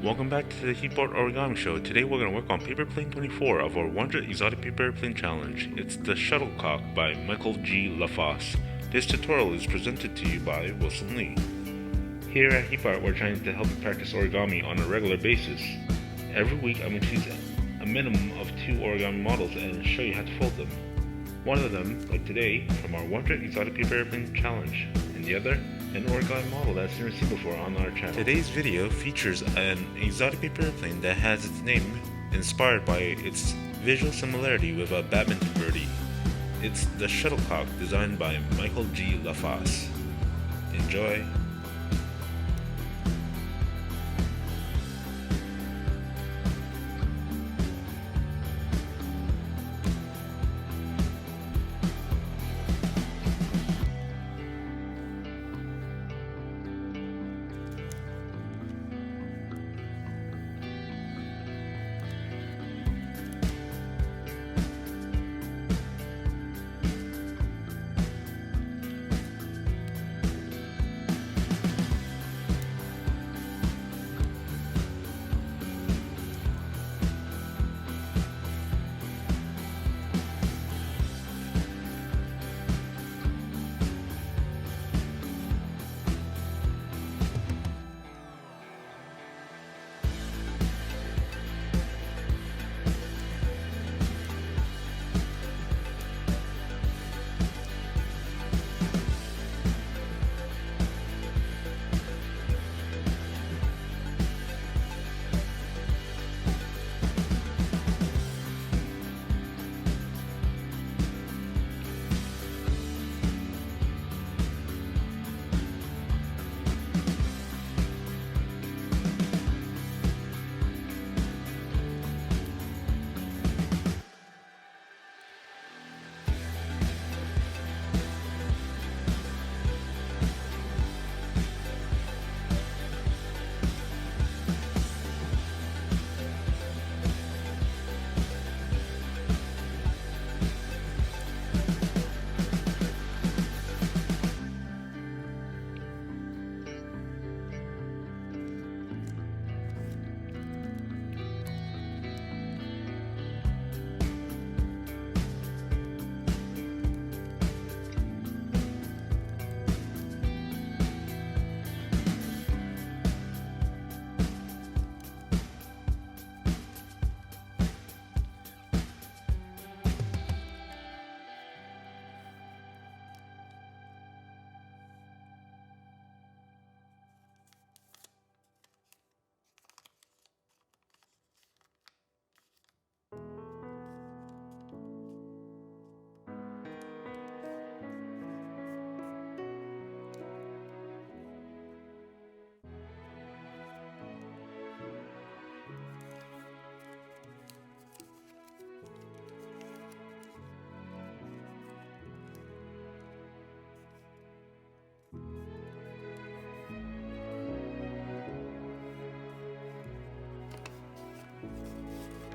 Welcome back to the Heap Art Origami Show. Today we're going to work on paper plane 24 of our 100 Exotic Paper Airplane Challenge. It's the Shuttlecock by Michael G. LaFosse. This tutorial is presented to you by Wilson Lee. Here at Heap Art, we're trying to help you practice origami on a regular basis. Every week I'm going to choose a minimum of 2 origami models and show you how to fold them. One of them, like today, from our 100 Exotic Paper Airplane Challenge, and the other, an origami model that's never seen before on our channel. Today's video features an exotic paper airplane that has its name inspired by its visual similarity with a badminton birdie. It's the Shuttlecock, designed by Michael G. LaFosse. Enjoy!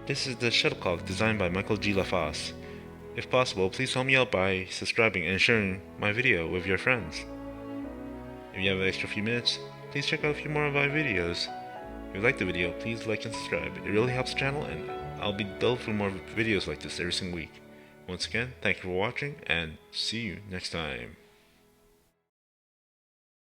This is the Shuttlecock, designed by Michael G. LaFosse. If possible, please help me out by subscribing and sharing my video with your friends. If you have an extra few minutes, please check out a few more of my videos. If you like the video, please like and subscribe. It really helps the channel, and I'll be delivering more videos like this every single week. Once again, thank you for watching, and see you next time.